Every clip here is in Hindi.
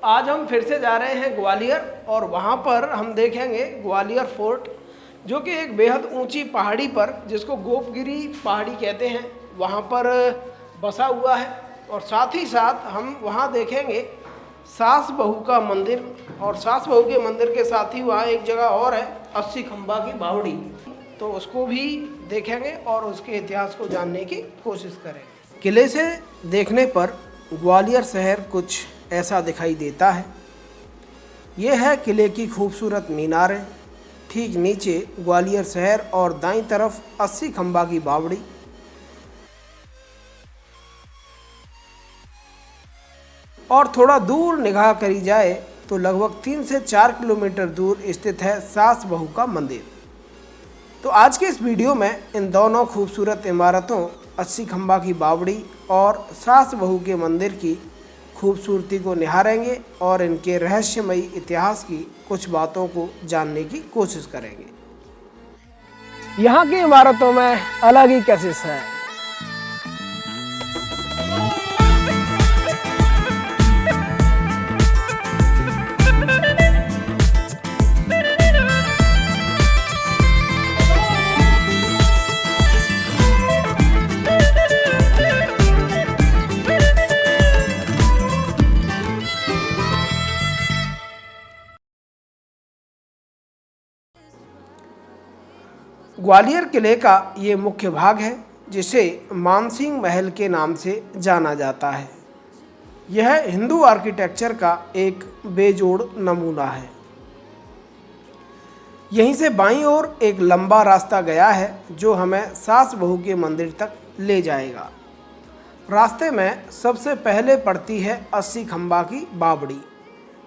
आज हम फिर से जा रहे हैं ग्वालियर और वहाँ पर हम देखेंगे ग्वालियर फोर्ट, जो कि एक बेहद ऊंची पहाड़ी पर, जिसको गोपगिरी पहाड़ी कहते हैं, वहाँ पर बसा हुआ है। और साथ ही साथ हम वहाँ देखेंगे सास बहू का मंदिर, और सास बहू के मंदिर के साथ ही वहाँ एक जगह और है 80 खंबा की बावड़ी, तो उसको भी देखेंगे और उसके इतिहास को जानने की कोशिश करेंगे। किले से देखने पर ग्वालियर शहर कुछ ऐसा दिखाई देता है। यह है किले की खूबसूरत मीनारें, ठीक नीचे ग्वालियर शहर और दाईं तरफ 80 खंबा की बावड़ी। और थोड़ा दूर निगाह करी जाए तो लगभग 3 से 4 किलोमीटर दूर स्थित है सास बहू का मंदिर। तो आज के इस वीडियो में इन दोनों खूबसूरत इमारतों 80 खंबा की बावड़ी और सास बहू के मंदिर की खूबसूरती को निहारेंगे और इनके रहस्यमयी इतिहास की कुछ बातों को जानने की कोशिश करेंगे। यहाँ की इमारतों में अलग ही कैसेस है। ग्वालियर किले का ये मुख्य भाग है, जिसे मानसिंह महल के नाम से जाना जाता है। यह हिंदू आर्किटेक्चर का एक बेजोड़ नमूना है। यहीं से बाईं ओर एक लंबा रास्ता गया है जो हमें सास बहू के मंदिर तक ले जाएगा। रास्ते में सबसे पहले पड़ती है 80 खंबा की बावड़ी।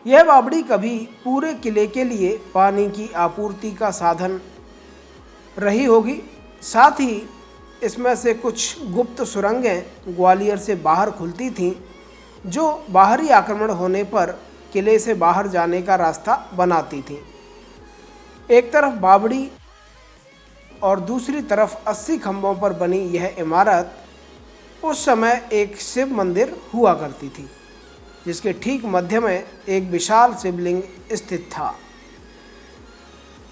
यह बावड़ी कभी पूरे किले के लिए पानी की आपूर्ति का साधन रही होगी। साथ ही इसमें से कुछ गुप्त सुरंगें ग्वालियर से बाहर खुलती थीं, जो बाहरी आक्रमण होने पर किले से बाहर जाने का रास्ता बनाती थीं। एक तरफ बावड़ी और दूसरी तरफ 80 खंभों पर बनी यह इमारत उस समय एक शिव मंदिर हुआ करती थी, जिसके ठीक मध्य में एक विशाल शिवलिंग स्थित था।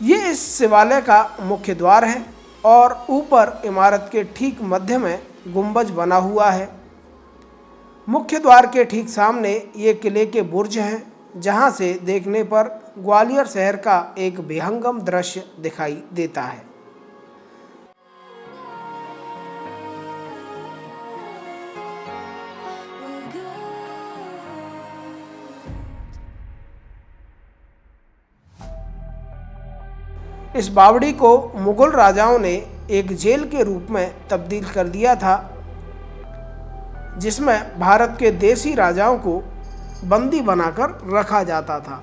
ये इस शिवालय का मुख्य द्वार है और ऊपर इमारत के ठीक मध्य में गुंबज बना हुआ है। मुख्य द्वार के ठीक सामने ये किले के बुर्ज हैं, जहाँ से देखने पर ग्वालियर शहर का एक विहंगम दृश्य दिखाई देता है। इस बावड़ी को मुगल राजाओं ने एक जेल के रूप में तब्दील कर दिया था, जिसमें भारत के देसी राजाओं को बंदी बनाकर रखा जाता था।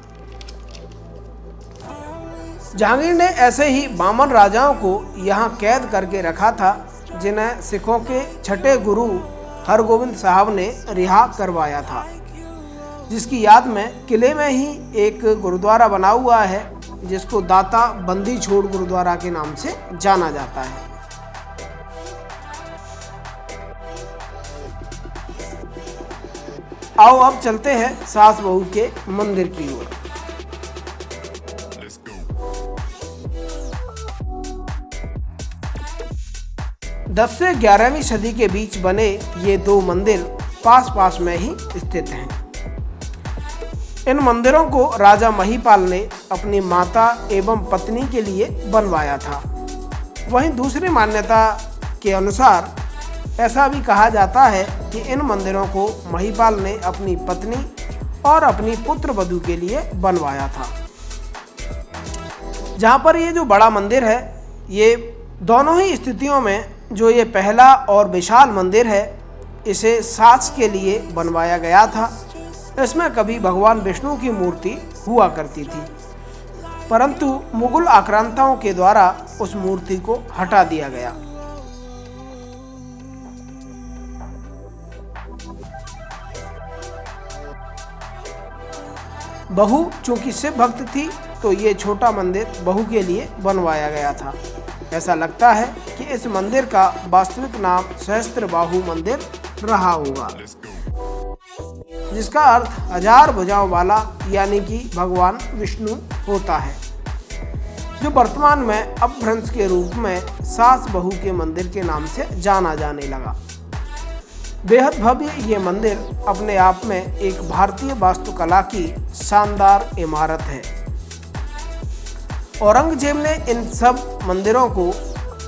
जहांगीर ने ऐसे ही 52 राजाओं को यहाँ कैद करके रखा था, जिन्हें सिखों के छठे गुरु हरगोविंद साहब ने रिहा करवाया था, जिसकी याद में किले में ही एक गुरुद्वारा बना हुआ है, जिसको दाता बंदी छोड़ गुरुद्वारा के नाम से जाना जाता है। आओ अब चलते हैं सास बहू के मंदिर की ओर। दस से 11वीं सदी के बीच बने ये दो मंदिर पास पास में ही स्थित हैं। इन मंदिरों को राजा महिपाल ने अपनी माता एवं पत्नी के लिए बनवाया था। वहीं दूसरी मान्यता के अनुसार ऐसा भी कहा जाता है कि इन मंदिरों को महिपाल ने अपनी पत्नी और अपनी पुत्र वधू के लिए बनवाया था। जहाँ पर ये जो बड़ा मंदिर है, ये दोनों ही स्थितियों में जो ये पहला और विशाल मंदिर है, इसे सास के लिए बनवाया गया था। इसमें कभी भगवान विष्णु की मूर्ति हुआ करती थी, परंतु मुगल आक्रांताओं के द्वारा उस मूर्ति को हटा दिया गया। बहू चूंकि शिव भक्त थी, तो ये छोटा मंदिर बहू के लिए बनवाया गया था। ऐसा लगता है कि इस मंदिर का वास्तविक नाम सहस्त्रबाहु मंदिर रहा होगा। जिसका अर्थ 1000 भुजाओं वाला यानी कि भगवान विष्णु होता है, जो वर्तमान में अपभ्रंश के रूप में सास बहू के मंदिर के नाम से जाना जाने लगा। बेहद भव्य ये मंदिर अपने आप में एक भारतीय वास्तुकला की शानदार इमारत है। औरंगजेब ने इन सब मंदिरों को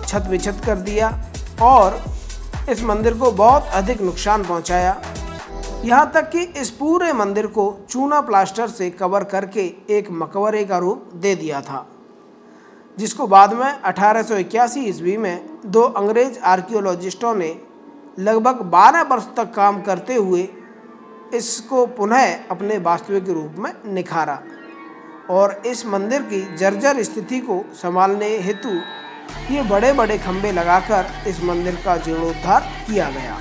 छत विछत कर दिया और इस मंदिर को बहुत अधिक नुकसान पहुंचाया। यहाँ तक कि इस पूरे मंदिर को चूना प्लास्टर से कवर करके एक मकबरे का रूप दे दिया था, जिसको बाद में 1881 ईस्वी में 2 अंग्रेज आर्कियोलॉजिस्टों ने लगभग 12 वर्ष तक काम करते हुए इसको पुनः अपने वास्तविक रूप में निखारा और इस मंदिर की जर्जर स्थिति को संभालने हेतु ये बड़े बड़े खंभे लगाकर इस मंदिर का जीर्णोद्धार किया गया।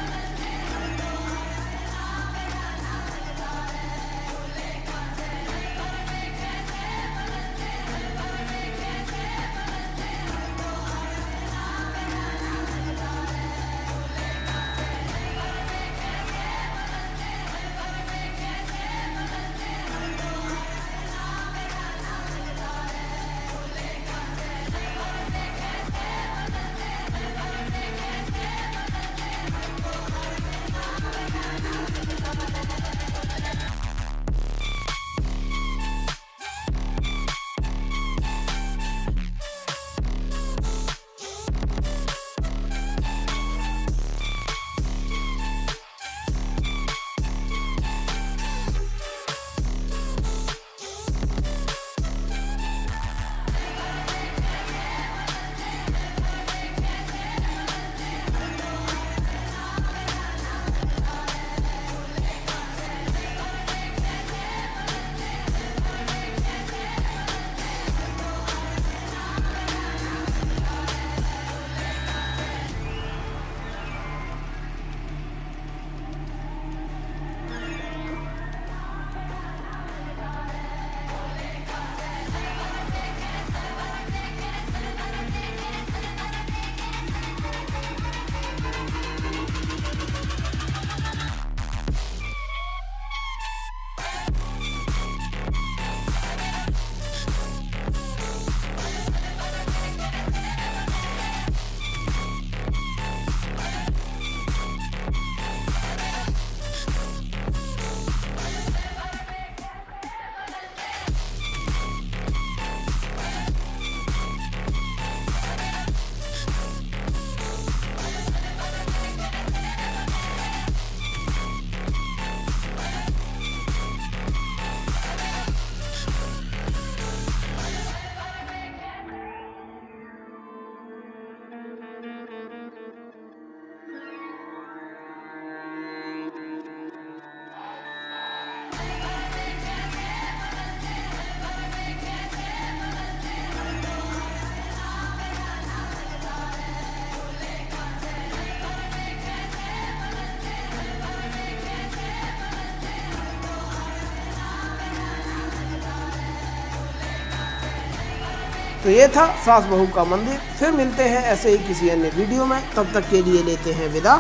तो ये था सास बहू का मंदिर। फिर मिलते हैं ऐसे ही किसी अन्य वीडियो में, तब तक के लिए लेते हैं विदा।